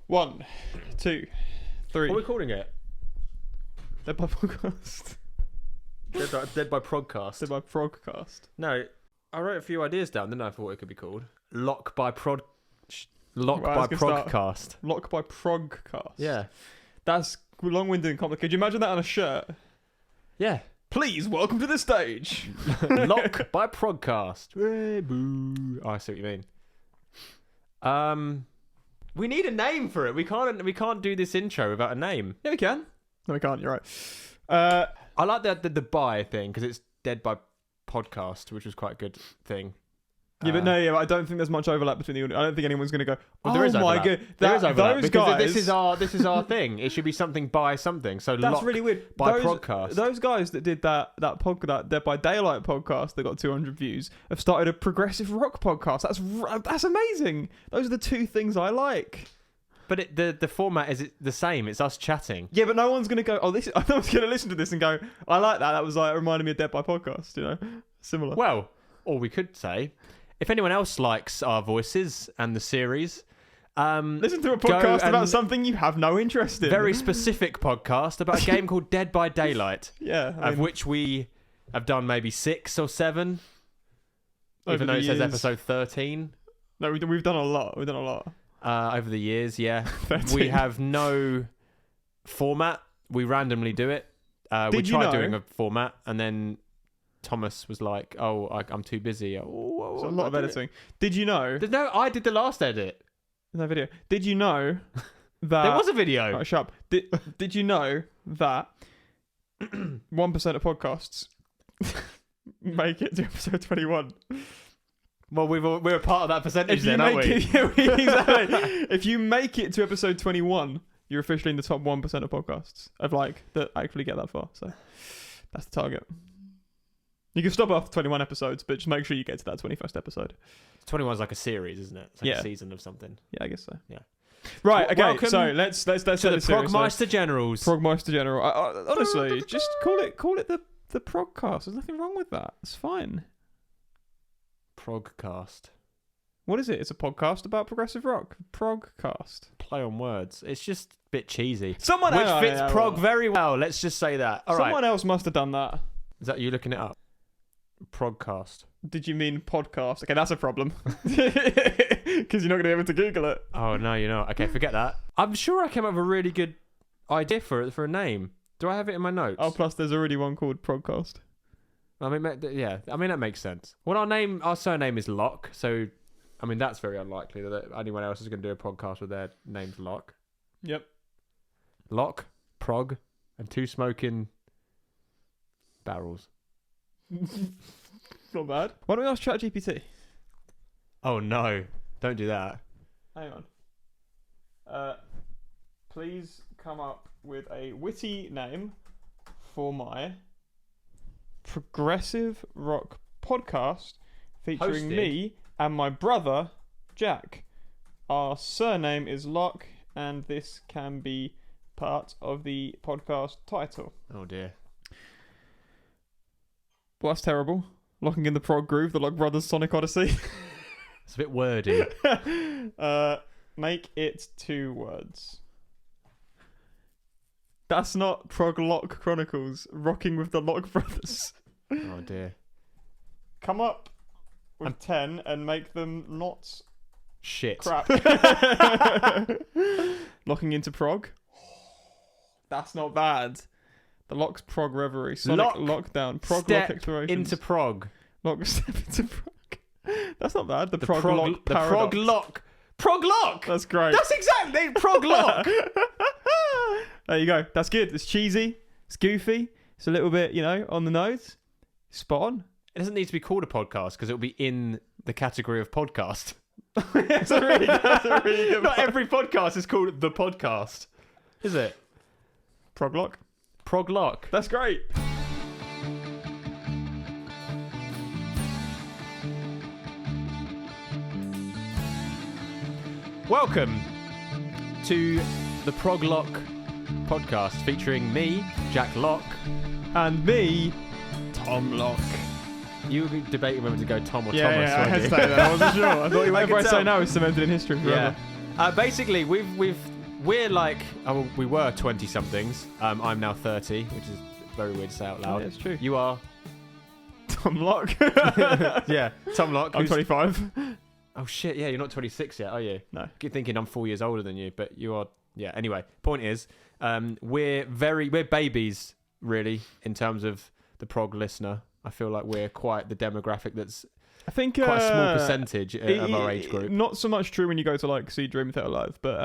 1, 2, 3. What are we calling it? Dead by Podcast. Dead by Progcast. Dead by Progcast. No, I wrote a few ideas down, didn't I, for what it could be called? Lock by Right, I was gonna Progcast. Lock by Progcast. Yeah. That's long-winded and complicated. Could you imagine that on a shirt? Yeah. Please, welcome to the stage. Lock by Progcast. Hey, boo. Oh, I see what you mean. We need a name for it. We can't do this intro without a name. Yeah, we can. No, we can't. You're right. I like the by thing because it's Dead by Podcast, which was quite a good thing. Yeah, but I don't think there's much overlap between the audience. I don't think anyone's going to go, well, there is my overlap. god, There is overlap those because guys, this is our thing. It should be something by something. So that's Lock really weird. by those, Progcast. Those guys that did that Dead by Daylight podcast that got 200 views have started a progressive rock podcast. That's amazing. Those are the two things I like. But the format is the same. It's us chatting. Yeah, but no one's going to go, no one's going to listen to this and go, I like that. That was like, it reminded me of Dead by Podcast, you know? Similar. Well, or we could say, if anyone else likes our voices and the series, listen to a podcast about something you have no interest in. Very specific podcast about a game called Dead by Daylight. Yeah. Of which we have done maybe 6 or 7. Even though it says episode 13. No, we've done a lot. We've done a lot. Over the years, yeah. 13. We have no format. We randomly do it. We tried doing a format, and then Thomas was like, "Oh, I'm too busy." It's a lot of editing. Did you know? No, I did the last edit. No video. Did you know that there was a video? Oh, shut up. Did you know that 1% of podcasts make it to episode 21? Well, we're a part of that percentage then, aren't we? Exactly. If you make it to episode 21, you're officially in the top 1% of podcasts that actually get that far. So that's the target. You can stop after 21 episodes, but just make sure you get to that 21st episode. 21 is like a series, isn't it? It's like a season of something. Yeah, I guess so. Yeah. Right. Okay. Welcome so let's to the Progmeister Generals. Progmeister General. Honestly, just call it the Progcast. There's nothing wrong with that. It's fine. Progcast. What is it? It's a podcast about progressive rock. Progcast. Play on words. It's just a bit cheesy. Which fits prog very well. Let's just say that. Someone else must have done that. Is that you looking it up? Progcast. Did you mean podcast? Okay, that's a problem. Because you're not going to be able to Google it. Oh, no, you're not. Okay, forget that. I'm sure I came up with a really good idea for a name. Do I have it in my notes? Oh, plus there's already one called Progcast. I mean, yeah. I mean, that makes sense. Well, our surname is Locke, so I mean that's very unlikely that anyone else is going to do a podcast with their name's Locke. Yep. Locke, Prog, and 2 smoking barrels. Not bad. Why don't we ask ChatGPT? Oh no! Don't do that. Hang on. Please come up with a witty name for my progressive rock podcast featuring me and my brother Jack. Our surname is Locke, and this can be part of the podcast title. Oh dear. Well, that's terrible. Locking in the prog groove, the Locke Brothers Sonic Odyssey. It's a bit wordy. Make it 2 words. That's not ProgLock Chronicles, rocking with the Locke Brothers. Oh dear. Come up with 10 and make them not shit. Crap. Locking into prog. That's not bad. The Locke's prog reverie. Sonic lockdown. Prog lock explorations. Into prog. Lock step into prog. That's not bad. The prog lock. The prog lock. Prog lock. That's great. That's exactly prog lock. There you go. That's good. It's cheesy. It's goofy. It's a little bit, on the nose. Spot on. It doesn't need to be called a podcast because it'll be in the category of podcast. That's a really good Not every podcast is called the podcast, is it? ProgLock. ProgLock. That's great. Welcome to the ProgLock podcast featuring me, Jack Locke, and me, Tom Locke. You were debating whether to go Tom or Thomas. Yeah, I hesitated. I wasn't sure. I thought you were going to say no. It's cemented in history forever. Basically, we're like, we were 20 somethings. I'm now 30, which is very weird to say out loud. Yeah, it's true. You are Tom Lock. yeah, Tom Lock. I'm 25. Oh shit, yeah, you're not 26 yet, are you? No. Keep thinking I'm 4 years older than you, but you are. Yeah. Anyway, point is, we're babies really in terms of the prog listener. I feel like we're quite the demographic that's I think quite a small percentage of our age group. Not so much true when you go to like see Dream Theater live, but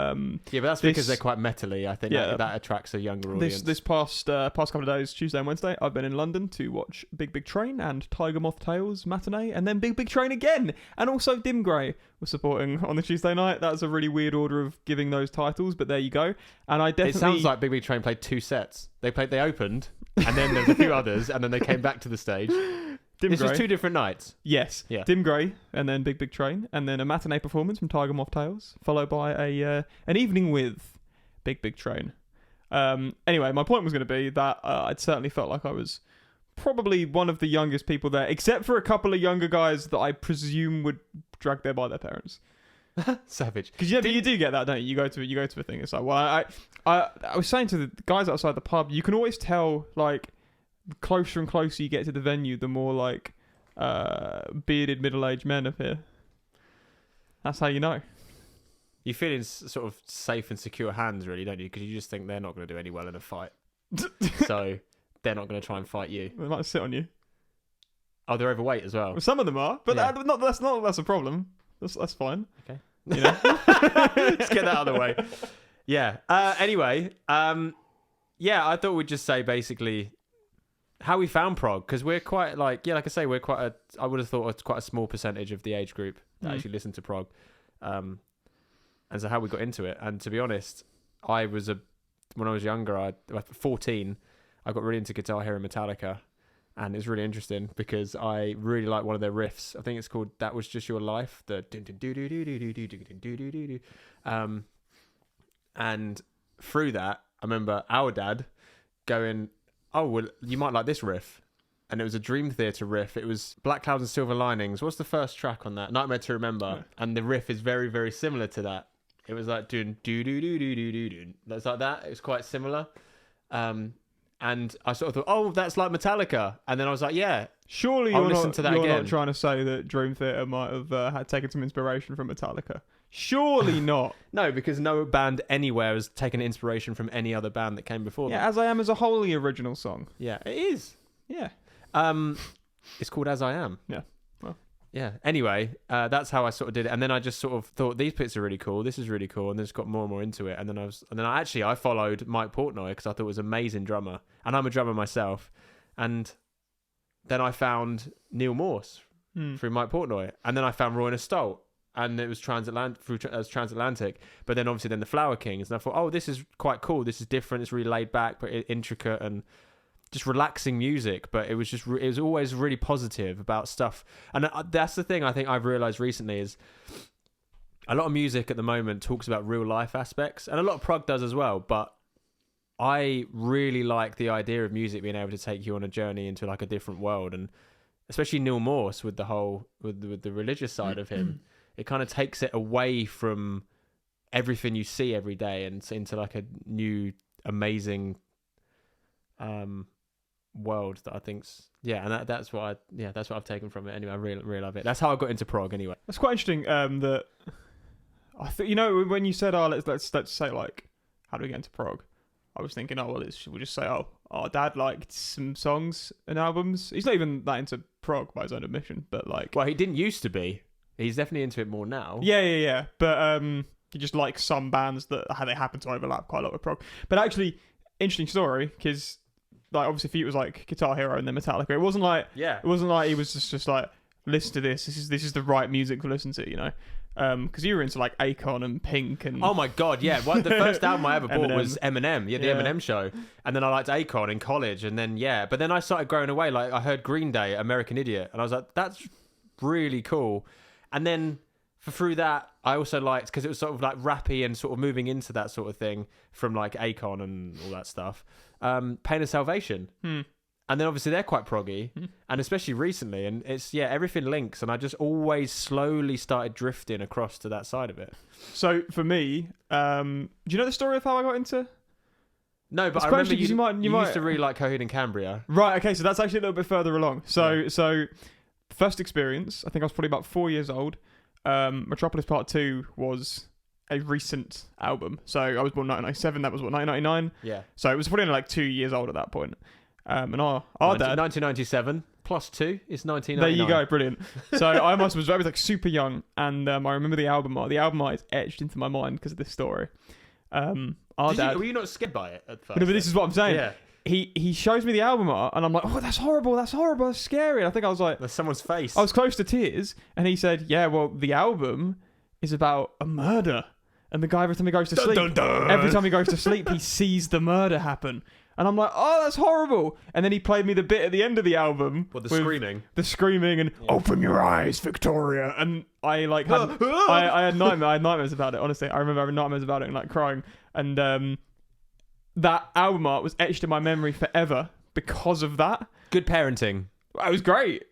yeah, but that's because they're quite metally. I think Yeah. that attracts a younger audience. this past couple of days, Tuesday and Wednesday, I've been in London to watch Big Big Train and Tiger Moth Tales matinee, and then Big Big Train again, and also Dim Grey was supporting on the Tuesday night. That's a really weird order of giving those titles, but there you go. And I definitely. It sounds like Big Big Train played 2 sets. They opened, and then there's a few others, and then they came back to the stage. This was 2 different nights. Yes. Yeah. Dim Grey and then Big Big Train, and then a matinee performance from Tiger Moth Tales, followed by an evening with Big Big Train. Anyway, my point was going to be that I'd certainly felt like I was probably one of the youngest people there, except for a couple of younger guys that I presume would dragged there by their parents. Savage. Because you do get that, don't you? You go to a thing. It's like, well, I was saying to the guys outside the pub, you can always tell like. The closer and closer you get to the venue, the more like bearded middle-aged men appear. That's how you know. You feel in sort of safe and secure hands, really, don't you? Because you just think they're not going to do any well in a fight, so they're not going to try and fight you. They might sit on you. Oh, they're overweight as well. Well, some of them are, but Yeah. that's a problem. That's fine. Okay, You know. just get that out of the way. Yeah. Anyway, yeah, I thought we'd just say basically how we found prog, because we're quite like I say, we're quite I would have thought it's quite a small percentage of the age group that actually listen to prog, and so how we got into it. And to be honest, when I was younger, at 14, I got really into Guitar Hero Metallica, and it's really interesting because I really like one of their riffs. I think it's called "That Was Just Your Life." And through that, I remember our dad going, "Oh, well, you might like this riff." And it was a Dream Theater riff. It was Black Clouds and Silver Linings. What's the first track on that? Nightmare to Remember. Yeah. And the riff is very, very similar to that. It was like doing do. That's like that. It was quite similar. And I sort of thought, oh, that's like Metallica. And then I was like, yeah. Surely I'll you're listen not, to that you're again. not trying to say that Dream Theater might have had taken some inspiration from Metallica. Surely not. No, because no band anywhere has taken inspiration from any other band that came before them. Yeah, As I Am is a wholly original song. Yeah, it is. Yeah. It's called As I Am. Yeah. Well. Yeah. Anyway, that's how I sort of did it, and then I just sort of thought these bits are really cool. This is really cool, and then just got more and more into it. And then I followed Mike Portnoy because I thought it was an amazing drummer, and I'm a drummer myself. And then I found Neil Morse through Mike Portnoy, and then I found Roy Stolt, and it was transatlantic. But then obviously the Flower Kings, and I thought, oh, this is quite cool. This is different. It's really laid back, but intricate and just relaxing music. But it was always really positive about stuff. And that's the thing I think I've realized recently is a lot of music at the moment talks about real life aspects, and a lot of prog does as well. But I really like the idea of music being able to take you on a journey into like a different world, and especially Neil Morse with the whole with the religious side of him. It kind of takes it away from everything you see every day and into like a new amazing world that I think's and that's what I've taken from it. Anyway, I really love it. That's how I got into prog. Anyway, That's quite interesting. That I think when you said, "Oh, let's say like, how do we get into prog?" I was thinking, "Oh, well, we'll just say, oh, our dad liked some songs and albums." He's not even that into prog by his own admission, but like, well, he didn't used to be. He's definitely into it more now. Yeah. But he just likes some bands that they happen to overlap quite a lot with prog. But actually, interesting story, because like obviously for you it was like Guitar Hero and then Metallica. It wasn't like he was just like, listen to this. This is the right music to listen to, you know. Because you were into like Akon and Pink and oh my god, yeah. Well, the first album I ever bought was Eminem. Yeah, the Eminem Show. And then I liked Akon in college, and then but then I started growing away. Like I heard Green Day, American Idiot, and I was like, that's really cool. And then through that, I also liked, because it was sort of like rappy and sort of moving into that sort of thing from like Akon and all that stuff. Pain of Salvation. And then obviously they're quite proggy, and especially recently, and it's everything links, and I just always slowly started drifting across to that side of it. So for me, do you know the story of how I got into? No, but It's I quite remember interesting, you 'cause used to really like Coheed and Cambria. Right. Okay. So that's actually a little bit further along. So first experience, I think I was probably about 4 years old. Metropolis Part 2 was a recent album. So I was born 1997. That was what, 1999. Yeah. So it was probably only like 2 years old at that point. And our dad, 1997 plus 2 is 1999. there you go, brilliant. So I was like super young, and I remember the album art. The album art is etched into my mind because of this story. Our dad. Were you not scared by it at first? No, but this is what I'm saying. Yeah. He shows me the album art, and I'm like, oh, that's horrible, that's scary. And I think I was like, There's someone's face. I was close to tears, and he said, yeah, well, the album is about a murder, and the guy every time he goes to sleep, every time he goes to sleep, he sees the murder happen. And I'm like, oh, that's horrible. And then he played me the bit at the end of the album. What, the screaming? The screaming and, open your eyes, Victoria. And I like had, I had nightmares about it, honestly. I remember having nightmares about it and like crying. And that album art was etched in my memory forever because of that. Good parenting. It was great.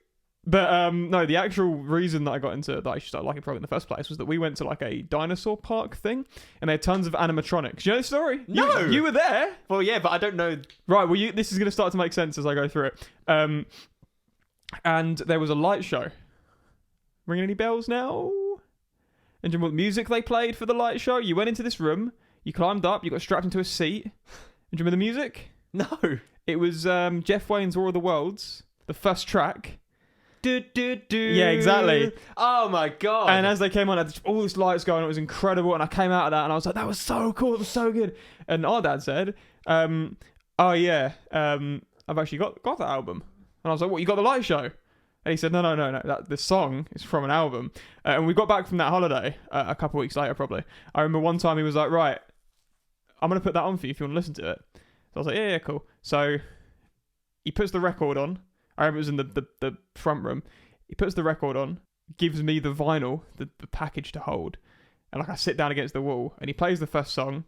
But no, the actual reason that I got into that I started liking Prog in the first place was that we went to like a dinosaur park thing, and they had tons of animatronics. You know the story? No, you were there. Well, yeah, but I don't know. Right. Well, this is going to start to make sense as I go through it. And there was a light show. Ringing any bells now? And do you remember what music they played for the light show? You went into this room, you climbed up, you got strapped into a seat. And do you remember the music? No. It was Jeff Wayne's War of the Worlds, the first track. Do. Yeah, exactly. Oh my god. And as they came on, had all these lights going, it was incredible. And I came out of that and I was like, that was so cool, it was so good. And our dad said, oh yeah, I've actually got that album. And I was like, what, you got the light show? And he said, no, this song is from an album. And we got back from that holiday a couple of weeks later, probably. I remember one time he was like, right, I'm going to put that on for you if you want to listen to it. So I was like, yeah, cool. So he puts the record on. I remember it was in the front room. He puts the record on, gives me the vinyl, the package to hold. And like I sit down against the wall and he plays the first song.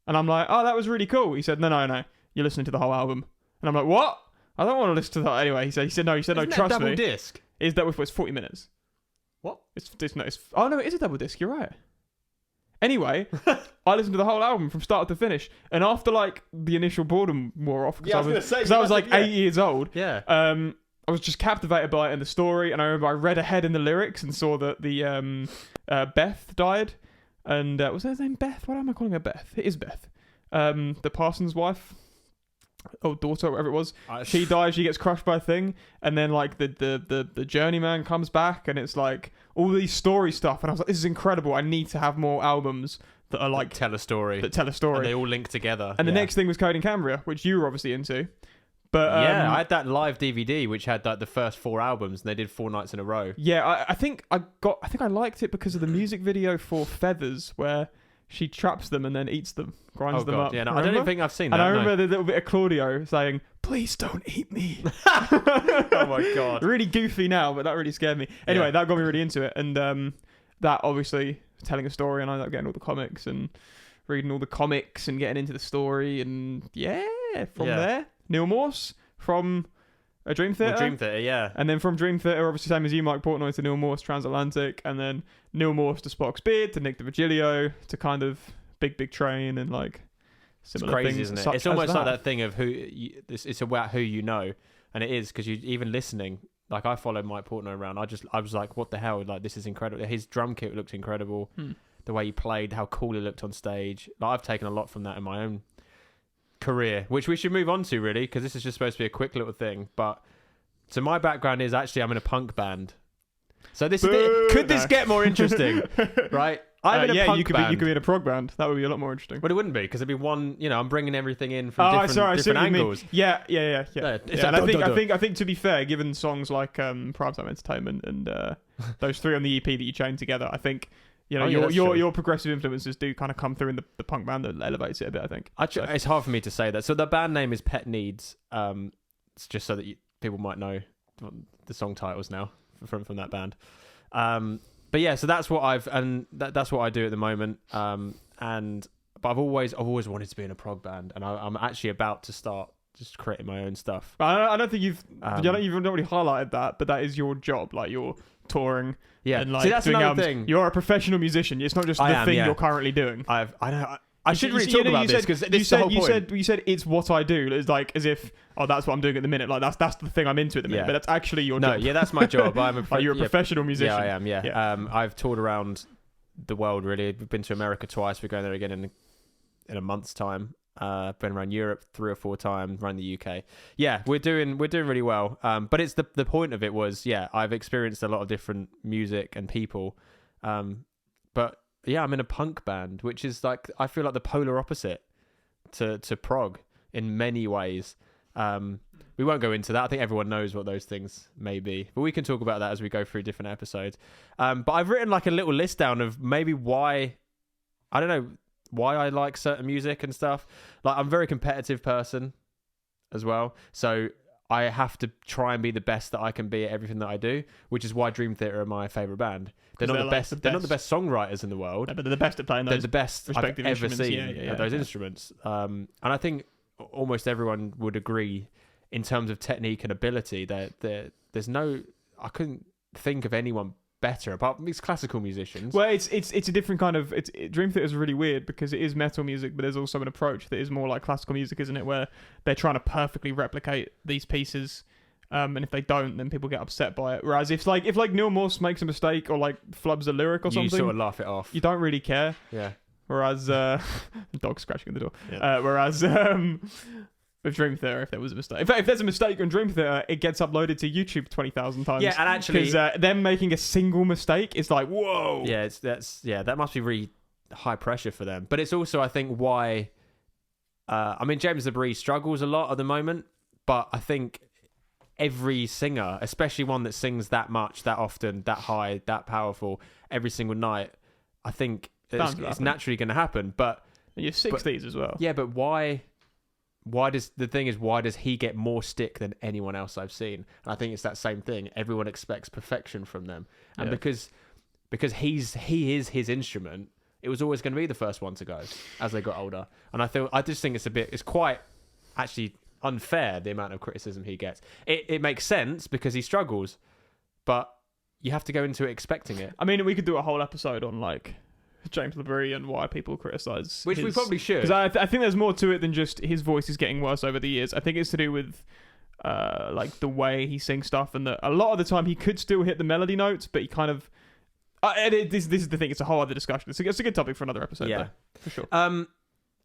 And I'm like, oh, that was really cool. He said, no, you're listening to the whole album. And I'm like, what? I don't want to listen to that anyway. He said no, Isn't trust double me. disc? Is that it's 40 minutes? What? Oh no, it is a double disc. You're right. Anyway, I listened to the whole album from start to finish, and after like the initial boredom wore off, because I was like 8 years old. Yeah. I was just captivated by it and the story, and I remember I read ahead in the lyrics and saw that the Beth died, and was her name Beth? What am I calling her Beth? It is Beth. The Parsons' wife. Or daughter, whatever it was, she dies. She gets crushed by a thing, and then like the journeyman comes back, and it's like all these story stuff. And I was like, this is incredible. I need to have more albums that are like tell a story. And they all link together. And the next thing was Coheed and Cambria, which you were obviously into. But yeah, I had that live DVD which had like the first 4 albums, and they did 4 nights in a row. Yeah, I think I liked it because of the music video for Feathers, where she traps them and then eats them, grinds them up. Yeah, no, I don't even think I've seen that. And I remember the little bit of Claudio saying, "Please don't eat me." Oh my god! Really goofy now, but that really scared me. Anyway, that got me really into it, and that obviously telling a story, and I ended up getting all the comics and reading all the comics and getting into the story, and from there, Neil Morse from a Dream Theater. Dream Theater, yeah. And then from Dream Theater, obviously same as you, Mike Portnoy, to Neil Morse, Transatlantic, and then Neil Morse to Spock's Beard, to Nick DiVigilio, to kind of Big Train, and like similar it's crazy, things. isn't it? It's almost like that thing of it's about who you know, and it is because you even listening. Like I followed Mike Portnoy around. I was like, what the hell? Like this is incredible. His drum kit looked incredible. The way he played, how cool he looked on stage. Like I've taken a lot from that in my own career, which we should move on to really, because this is just supposed to be a quick little thing. But so my background is actually I'm in a punk band. So this could this get more interesting, right? I'm in a punk band. You could be in a prog band. That would be a lot more interesting. But it wouldn't be, because it'd be one. You know, I'm bringing everything in from different angles. Yeah. And I think to be fair, given songs like Primetime Entertainment and those 3 on the EP that you chain together, I think your progressive influences do kind of come through in the punk band that elevates it a bit. I think it's hard for me to say that. So the band name is Pet Needs. It's just so that people might know the song titles now from that band. But yeah, so that's what that's what I do at the moment. But I've always wanted to be in a prog band, and I'm actually about to start just creating my own stuff. I don't think you've not really highlighted that, but that is your job. Like you're touring. Yeah, and like see, that's doing another albums. thing. You're a professional musician. It's not just the thing you're currently doing. I should really talk about this because you said it's what I do. It's like as if that's what I'm doing at the minute. Like that's the thing I'm into at the minute. But that's actually your job. No, yeah, that's my job. You're a professional musician. Yeah, I am. Yeah. I've toured around the world. Really, we've been to America twice. We're going there again in a month's time. Been around Europe 3 or 4 times, around the UK. Yeah, we're doing really well. But it's the point of it was, I've experienced a lot of different music and people. But yeah, I'm in a punk band, which is like, I feel like the polar opposite to prog in many ways. We won't go into that. I think everyone knows what those things may be, but we can talk about that as we go through different episodes. But I've written like a little list down of maybe why I like certain music and stuff. Like, I'm a very competitive person as well, so I have to try and be the best that I can be at everything that I do, which is why Dream Theater are my favourite band. They're not the best. They're not the best songwriters in the world. No, but they're the best at playing those. They're the best I've ever seen at those yeah. instruments. And I think almost everyone would agree in terms of technique and ability. There's no. I couldn't think of anyone better apart from these classical musicians. Well, it's a different kind of Dream Theater is really weird because it is metal music, but there's also an approach that is more like classical music, isn't it, where they're trying to perfectly replicate these pieces, and if they don't, then people get upset by it. Whereas if Neil Morse makes a mistake or like flubs a lyric or something, you sort of laugh it off. You don't really care. Yeah. Whereas the dog's scratching at the door. Yeah. Whereas with Dream Theater, if there was a mistake, if there's a mistake on Dream Theater, it gets uploaded to YouTube 20,000 times. Yeah, and actually, because them making a single mistake is like, whoa. Yeah, that must be really high pressure for them. But it's also, I think, why. James LeBrie struggles a lot at the moment, but I think every singer, especially one that sings that much, that often, that high, that powerful, every single night, I think it's naturally going to happen. But in your 60s as well. Yeah, but why? Why does he get more stick than anyone else I've seen? And I think it's that same thing. Everyone expects perfection from them, and because he is his instrument, it was always going to be the first one to go as they got older. And I just think it's quite actually unfair, the amount of criticism he gets. It makes sense because he struggles, but you have to go into it expecting it. I mean, we could do a whole episode on like James LeBrie and why people criticize, which we probably should, because I think there's more to it than just his voice is getting worse over the years. I think it's to do with like the way he sings stuff, and that a lot of the time he could still hit the melody notes, but he kind of this is the thing. It's a whole other discussion. It's a good topic for another episode. Yeah, though, for sure.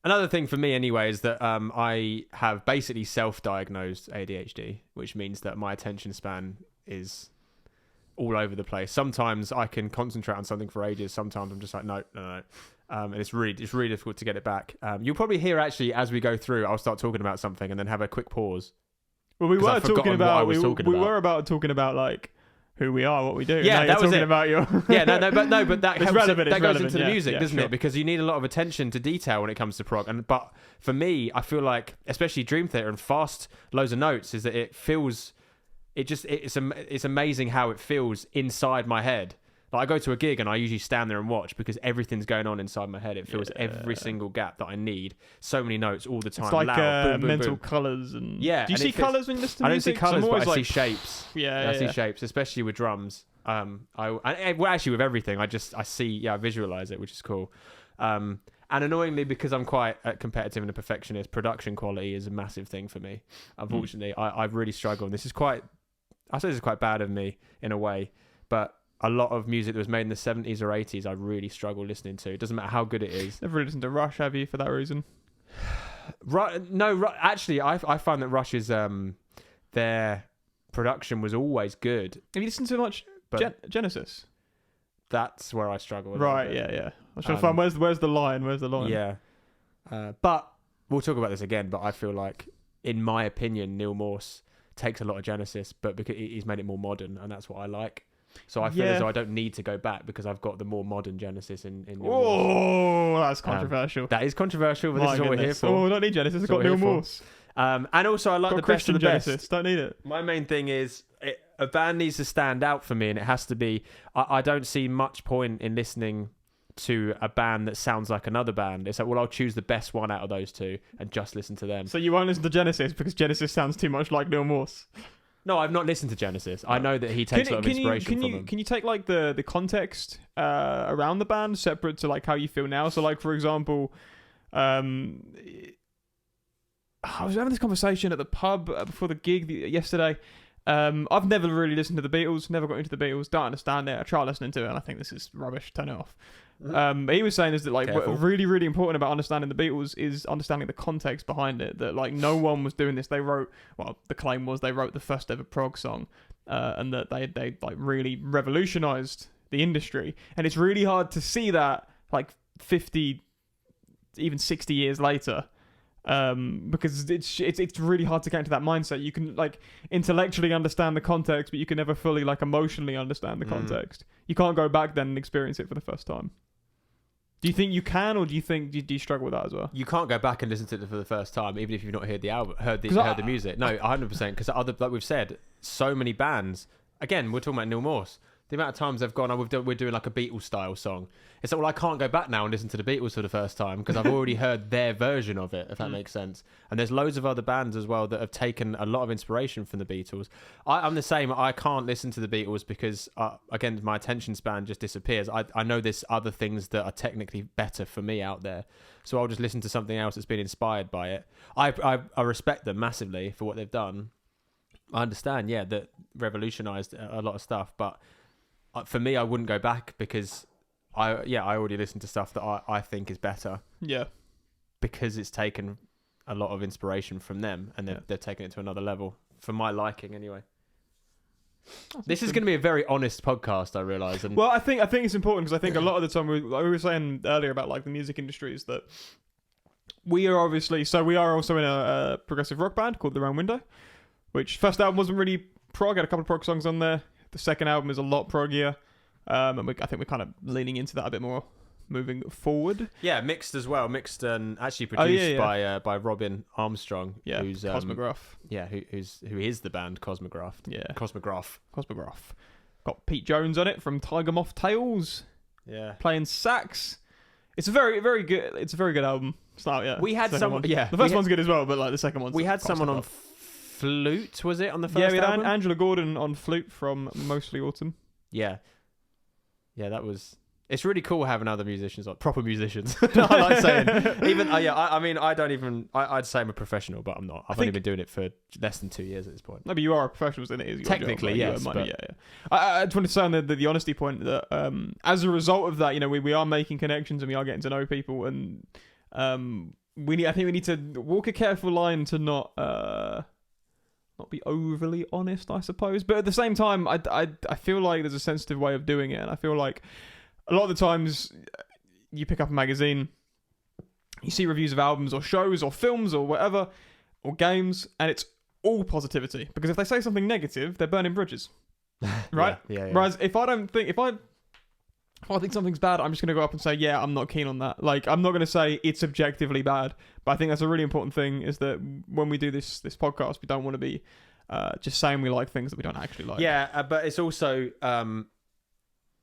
Another thing for me anyway is that I have basically self-diagnosed ADHD, which means that my attention span is all over the place. Sometimes I can concentrate on something for ages. Sometimes I'm just like, no. And it's really difficult to get it back. You'll probably hear actually as we go through, I'll start talking about something and then have a quick pause. Well, we were talking about talking about like who we are, what we do. Yeah, that was it. About your but that helps. Relevant, that goes into the music, yeah, doesn't sure. it? Because you need a lot of attention to detail when it comes to prog. But for me, I feel like, especially Dream Theater and fast loads of notes, is that it feels. It's amazing how it feels inside my head. Like I go to a gig and I usually stand there and watch because everything's going on inside my head. It fills every single gap that I need. So many notes all the time. It's like loud, boom, boom, mental boom. colours and yeah. Do you see colours when you listen to I don't music? see colours, but I see like, shapes. I see shapes, especially with drums. Actually with everything, I visualize it, which is cool. And annoyingly, because I'm quite competitive and a perfectionist, production quality is a massive thing for me. Unfortunately, I really struggle. And this is quite bad of me in a way, but a lot of music that was made in the 70s or 80s, I really struggle listening to. It doesn't matter how good it is. Never really listened to Rush, have you, for that reason? Actually, I find that Rush's their production was always good. Have you listened to much Genesis? That's where I struggle. Right, yeah. I'm trying to find where's the line? Where's the line? Yeah, but we'll talk about this again. But I feel like, in my opinion, Neil Morse takes a lot of Genesis, but because he's made it more modern, and that's what I like. So I feel as though I don't need to go back because I've got the more modern Genesis in Neil Morse. That's controversial. That is controversial, but this is what we're here for. Oh, I don't need Genesis. I've got Neil Morse. And also I like the best of the Genesis. best. Don't need it. My main thing is a band needs to stand out for me, and it has to be. I don't see much point in listening to a band that sounds like another band. It's like, well, I'll choose the best one out of those two and just listen to them. So you won't listen to Genesis because Genesis sounds too much like Neil Morse. No, I've not listened to Genesis. I know that he takes a lot of inspiration from them. Can you take like the context around the band separate to like how you feel now? So like for example, I was having this conversation at the pub before the gig yesterday. I've never really listened to the Beatles, never got into the Beatles, don't understand it. I try listening to it and I think this is rubbish, turn it off. But he was saying is that like what really, really important about understanding the Beatles is understanding the context behind it. That like no one was doing this. They wrote, well, the claim was they wrote the first ever prog song, and that they like really revolutionized the industry. And it's really hard to see that like 50, even 60 years later. Because it's really hard to get into that mindset. You can like intellectually understand the context, but you can never fully like emotionally understand the context. You can't go back then and experience it for the first time. Do you think you can, or do you struggle with that as well? You can't go back and listen to it for the first time, even if you've not heard the album, heard the music. No, 100%. Because like we've said, so many bands. Again, we're talking about Neil Morse. The amount of times they've gone, we're doing like a Beatles style song. It's like, well, I can't go back now and listen to the Beatles for the first time because I've already heard their version of it, if that makes sense. And there's loads of other bands as well that have taken a lot of inspiration from the Beatles. I'm the same. I can't listen to the Beatles because, again, my attention span just disappears. I know there's other things that are technically better for me out there. So I'll just listen to something else that's been inspired by it. I respect them massively for what they've done. I understand, yeah, that revolutionized a lot of stuff, but for me, I wouldn't go back because I already listened to stuff that I think is better. Yeah. Because it's taken a lot of inspiration from them and they've taken it to another level for my liking anyway. This is going to be a very honest podcast, I realise. And well, I think it's important because I think a lot of the time we were saying earlier about like the music industry is that we are also in a progressive rock band called The Round Window, which first album wasn't really prog, had a couple of prog songs on there. The second album is a lot proggier, and I think we're kind of leaning into that a bit more moving forward. Yeah, mixed as well. Mixed and actually produced by Robin Armstrong. Yeah, who's Cosmograph. Yeah, who is the band Cosmograph. Yeah, Cosmograph. Got Pete Jones on it from Tiger Moth Tales. Yeah, playing sax. It's a very, very good. It's a very good album. It's not, yeah. We had someone. Yeah, the first one's good as well, but like the second one's. We had someone on flute, was it, on the first album? Yeah, we had Angela Gordon on flute from Mostly Autumn. Yeah, that was. It's really cool having other musicians on, proper musicians. I like saying, even I mean, I don't even. I'd say I'm a professional, but I'm not. I've only been doing it for less than 2 years at this point. Maybe you are a professional, then it is your technically, job, yes. Money, yeah. I just want to say on the honesty point that as a result of that, we are making connections and we are getting to know people, and we need to walk a careful line to not be overly honest, I suppose. But at the same time, I feel like there's a sensitive way of doing it, and I feel like a lot of the times you pick up a magazine, you see reviews of albums or shows or films or whatever, or games, and it's all positivity. Because if they say something negative, they're burning bridges. Right? Yeah. Whereas if I think something's bad, I'm just going to go up and say, yeah, I'm not keen on that. Like, I'm not going to say it's objectively bad. But I think that's a really important thing, is that when we do this podcast, we don't want to be just saying we like things that we don't actually like. Yeah, but it's also,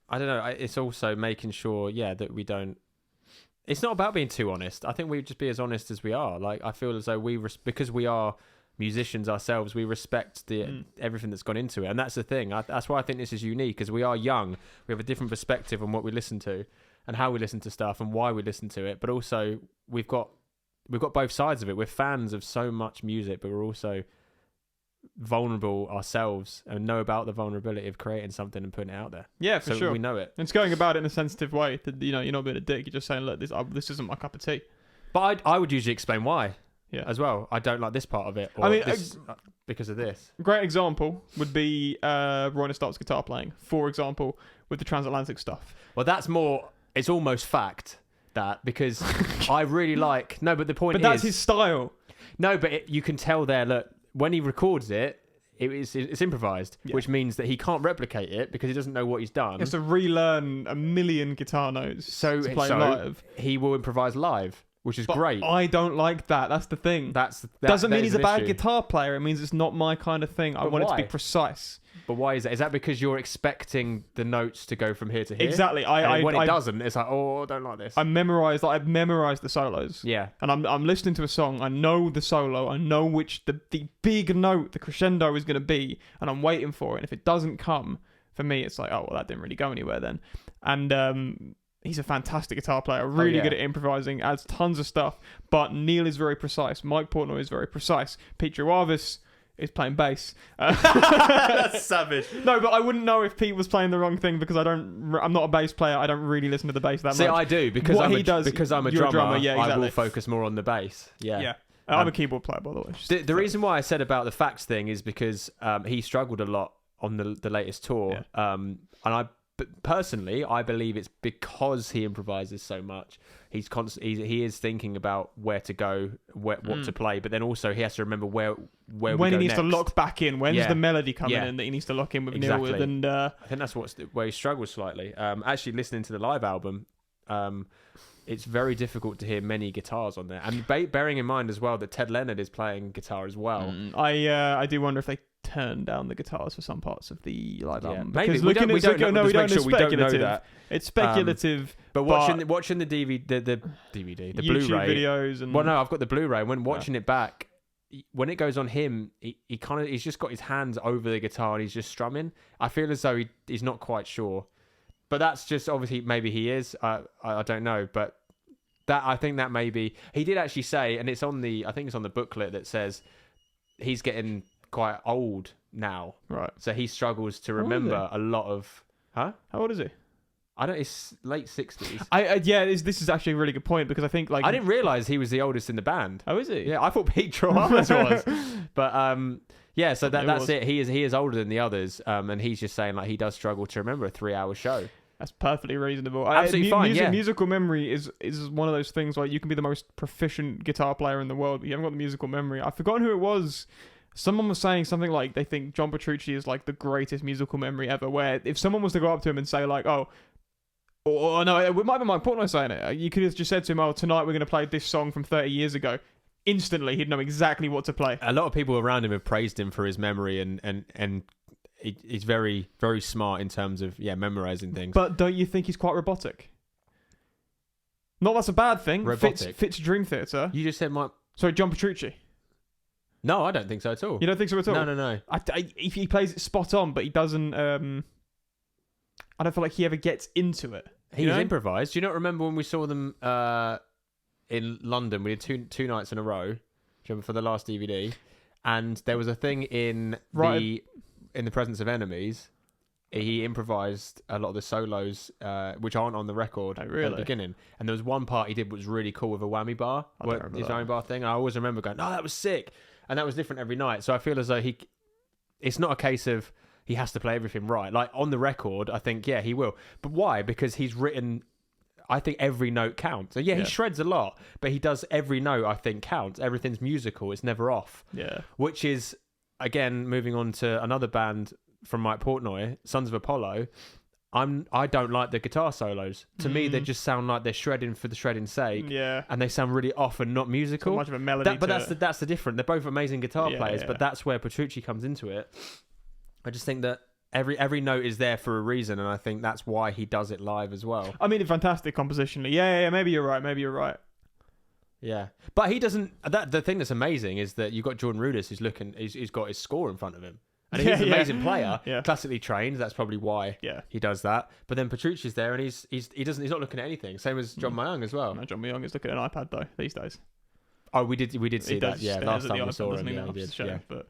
I don't know, it's also making sure, that we don't... It's not about being too honest. I think we just be as honest as we are. Like, I feel as though because we are musicians ourselves, we respect everything that's gone into it, and that's the thing. That's why I think this is unique, because we are young. We have a different perspective on what we listen to and how we listen to stuff and why we listen to it, but also we've got both sides of it. We're fans of so much music, but we're also vulnerable ourselves and know about the vulnerability of creating something and putting it out there. Yeah, for sure. We know it. It's going about it in a sensitive way. That you're not being a dick. You're just saying, look, this isn't my cup of tea. But I would usually explain why. Yeah. As well, I don't like this part of it. Or because of this. Great example would be Roy Stark's guitar playing, for example, with the transatlantic stuff. Well, that's more. It's almost fact that, because I really like. No, but the point is. But that's his style. No, but you can tell there. Look, when he records it, it's improvised, which means that he can't replicate it because he doesn't know what he's done. He has to relearn a million guitar notes to play live. He will improvise live. which is But great. I don't like that. That's the thing. That Doesn't mean is he's a an bad issue. guitar player. It means it's not my kind of thing. I But want it to why? be precise. But why is that? Is that because you're expecting the notes to go from here to here? Exactly. And when it doesn't, it's like, oh, I don't like this. I've memorized the solos. Yeah. And I'm listening to a song. I know the solo. I know which the big note, the crescendo is going to be, and I'm waiting for it. And if it doesn't come, for me, it's like, oh well, that didn't really go anywhere then. And he's a fantastic guitar player, really good at improvising, adds tons of stuff. But Neil is very precise. Mike Portnoy is very precise. Pete Jarvis is playing bass. That's savage. No, but I wouldn't know if Pete was playing the wrong thing because I'm not a bass player. I don't really listen to the bass that much. See, I do because What I'm he does, because I'm a you're drummer. a drummer, yeah, I will exactly. focus more on the bass. Yeah. Yeah. I'm a keyboard player, by the way. The reason why I said about the fax thing is because he struggled a lot on the latest tour. Yeah. And personally, I believe it's because he improvises so much. He's he is thinking about where to go, what to play, but then also he has to remember where when we go he needs next. to lock back in. When's Yeah. the melody coming Yeah. in that he needs to lock in with Exactly. Neil with? And I think that's where he struggles slightly. Actually, listening to the live album, it's very difficult to hear many guitars on there, and bearing in mind as well that Ted Leonard is playing guitar as well. I do wonder if they turned down the guitars for some parts of the live album. Maybe Because we don't know. we don't know. Just make sure It's we don't know speculative. that. It's speculative. But watching the DVD, the YouTube Blu-ray videos and well, no, I've got the Blu-ray. When watching it back, when it goes on him, he's just got his hands over the guitar and he's just strumming. I feel as though he's not quite sure, but that's just obviously maybe he is. I don't know, but I think that maybe he did actually say, and I think it's on the booklet that says he's getting quite old now, right. so he struggles to old is remember a lot of. Huh? How old is he? I don't. It's late 60s. This is actually a really good point because I think I didn't realize he was the oldest in the band. Oh, is he? Yeah, I thought Pete Jarvis was. But yeah, so that's was. it. He is older than the others, and he's just saying like he does struggle to remember a 3-hour show. That's perfectly reasonable. Absolutely fine. Yeah. Musical memory is one of those things where you can be the most proficient guitar player in the world, but you haven't got the musical memory. I've forgotten who it was. Someone was saying something like they think John Petrucci is like the greatest musical memory ever. Where if someone was to go up to him and say like, oh. Or no, it might be Mike Portnoy saying it. You could have just said to him, "Oh, tonight we're going to play this song from 30 years ago." Instantly, he'd know exactly what to play. A lot of people around him have praised him for his memory, and he's very, very smart in terms of memorizing things. But don't you think he's quite robotic? Not that's a bad thing. Robotic. Fits Dream Theater. You just said Mike. Sorry, John Petrucci. No, I don't think so at all. You don't think so at all? No. He plays it spot on, but he doesn't. I don't feel like he ever gets into it. He's improvised. Do you not remember when we saw them in London? We did two nights in a row. Do you remember for the last DVD? And there was a thing in the presence of enemies. He improvised a lot of the solos, which aren't on the record at the beginning. And there was one part he did which was really cool with a whammy bar, his whammy bar thing. I always remember going, "Oh, that was sick," and that was different every night. So I feel as though it's not a case of he has to play everything right. Like on the record, I think he will. But why? Because he's written. I think every note counts. So he shreds a lot, but he does every note. I think counts. Everything's musical. It's never off. Yeah. Which is again moving on to another band from Mike Portnoy, Sons of Apollo. I don't like the guitar solos. To me, they just sound like they're shredding for the shredding sake. Yeah. And they sound really off and not musical. Not much of a melody. But that's the difference. They're both amazing guitar players, but that's where Petrucci comes into it. I just think that every note is there for a reason, and I think that's why he does it live as well. I mean, fantastic compositionally. Yeah. Maybe you're right. Yeah, but he doesn't. The thing that's amazing is that you've got Jordan Rudess who's got his score in front of him. And he's an amazing player, classically trained. That's probably why he does that. But then Petrucci's there, and he's not looking at anything. Same as John Myung as well. No, John Myung is looking at an iPad though these days. Oh, we did see that. Yeah, last time we saw him. Yeah, he did. But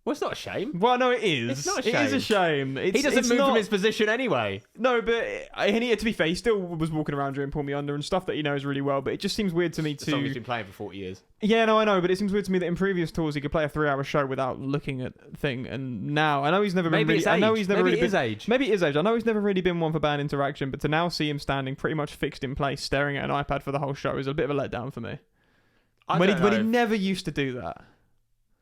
well, it's not a shame. Well, no, it is. It's not a shame. It is a shame. He doesn't move from his position anyway. No, but to be fair, he still was walking around during Pull Me Under and stuff that he knows really well. But it just seems weird to me The song he's been playing for 40 years. Yeah, no, I know, but it seems weird to me that in previous tours he could play a 3-hour show without looking at thing. And now I know he's never been really. I know he's never really been. Maybe it is age. I know he's never really been one for band interaction, but to now see him standing pretty much fixed in place, staring at an iPad for the whole show is a bit of a letdown for me. When he never used to do that.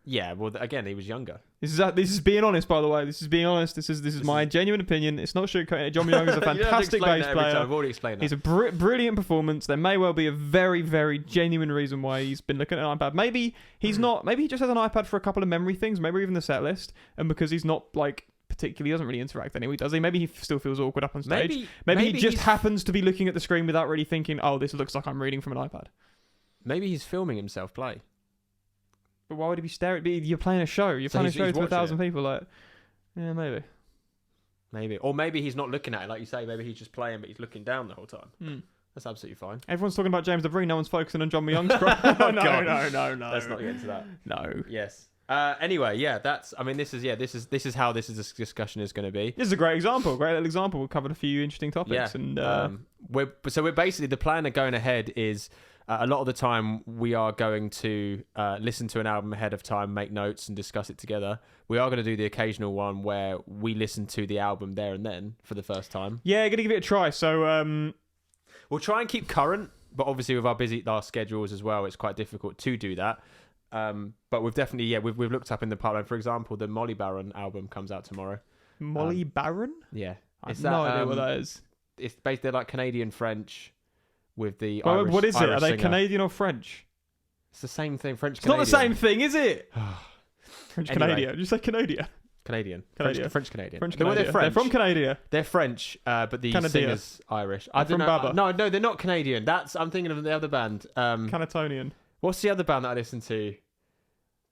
Yeah, well, again, he was younger. This is being honest, by the way. This is being honest. This is my genuine opinion. It's not sugarcoating it. John Young is a fantastic bass player. I've already explained that. He's a brilliant performance. There may well be a very, very genuine reason why he's been looking at an iPad. Maybe he's not. Maybe he just has an iPad for a couple of memory things. Maybe even the set list. And because he's not like particularly doesn't really interact anyway, does he? Maybe he still feels awkward up on stage. Maybe he just happens to be looking at the screen without really thinking, oh, this looks like I'm reading from an iPad. Maybe he's filming himself play. But why would he be staring? You're playing a show. You're playing a show to 1,000 people. Like, yeah, maybe. Or maybe he's not looking at it, like you say. Maybe he's just playing, but he's looking down the whole time. That's absolutely fine. Everyone's talking about James Debris. No one's focusing on John Young's no. No. Let's not get into that. No. Yes. Anyway, yeah, this is how this discussion is going to be. This is a great example, great little example. We've covered a few interesting topics, and we're basically, the plan of going ahead is a lot of the time we are going to listen to an album ahead of time, make notes, and discuss it together. We are going to do the occasional one where we listen to the album there and then for the first time. Yeah, going to give it a try. So we'll try and keep current, but obviously with our schedules as well, it's quite difficult to do that. But we've definitely, we've looked up in the pipeline. For example, the Molly Baron album comes out tomorrow. Molly Baron? Yeah. I have no idea what that is. It's based, they're like Canadian French with the Irish. What is it? Irish Are they singer. Canadian or French? It's the same thing. French It's not the same thing, is it? French Anyway. Canadian. Did you say Canadian? Canadian. Canadian. French Canadian. French Well, Canadian. they're French. They're from Canada. They're French, but the Canada. singer's Irish. I don't from know. Baba. No, they're not Canadian. I'm thinking of the other band. Canatonian. What's the other band that I listen to?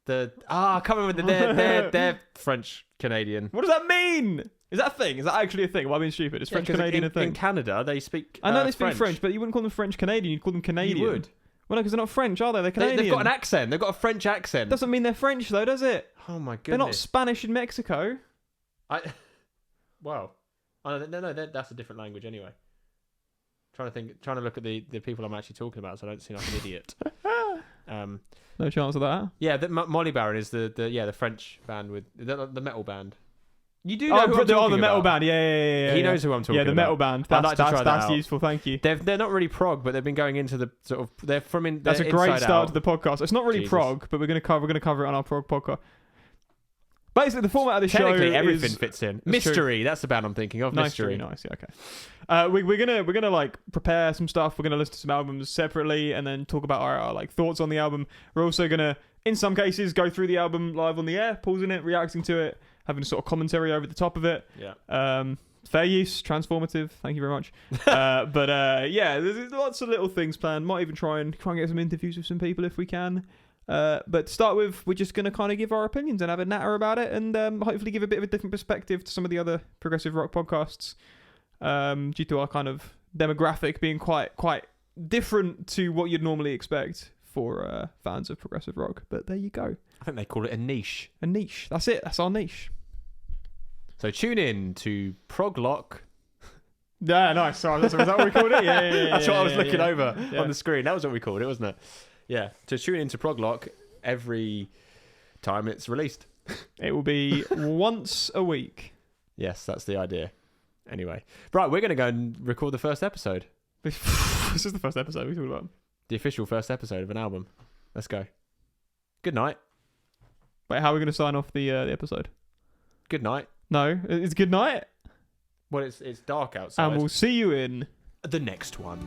I can't remember. They're French Canadian. What does that mean? Is that a thing? Is that actually a thing? Am I being stupid? Is French Canadian a thing? In Canada, they speak. I know they speak French, but you wouldn't call them French Canadian. You'd call them Canadian. You would. Well, no, because they're not French, are they? They're Canadian. They've got an accent. They've got a French accent. Doesn't mean they're French, though, does it? Oh my goodness. They're not Spanish in Mexico. Wow. Oh, no, that's a different language anyway. Trying to look at the people I'm actually talking about, so I don't seem like an idiot. No chance of that. Yeah, Molly Baron is the French band with the metal band. You do know the metal band. Yeah. He knows who I'm talking about. Yeah, the metal band. That's useful. Thank you. They're not really prog, but they've been going into the sort of. They're from in. That's a great start to the podcast. It's not really prog, but we're gonna cover it on our prog podcast. Basically, the format of the show technically everything fits in. That's Mystery. True. That's the band I'm thinking of. Mystery. Nice. Yeah, okay. We're gonna like prepare some stuff. We're gonna listen to some albums separately, and then talk about our like thoughts on the album. We're also gonna, in some cases, go through the album live on the air, pausing it, reacting to it, having a sort of commentary over the top of it. Yeah. Fair use, transformative. Thank you very much. Yeah, there's lots of little things planned. Might even try and get some interviews with some people if we can. But to start with, we're just going to kind of give our opinions and have a natter about it, and hopefully give a bit of a different perspective to some of the other progressive rock podcasts, due to our kind of demographic being quite different to what you'd normally expect for fans of progressive rock. But there you go. I think they call it a niche. A niche. That's it. That's our niche. So tune in to ProgLock. Yeah, nice. Sorry, is that what we called it? Yeah. That's what I was looking over on the screen. That was what we called it, wasn't it? Yeah, to tune into ProgLock every time it's released. It will be once a week. Yes, that's the idea. Anyway. Right, we're going to go and record the first episode. This is the first episode we talked about. The official first episode of an album. Let's go. Good night. Wait, how are we going to sign off the episode? Good night. No, it's good night. Well, it's dark outside. And we'll see you in the next one.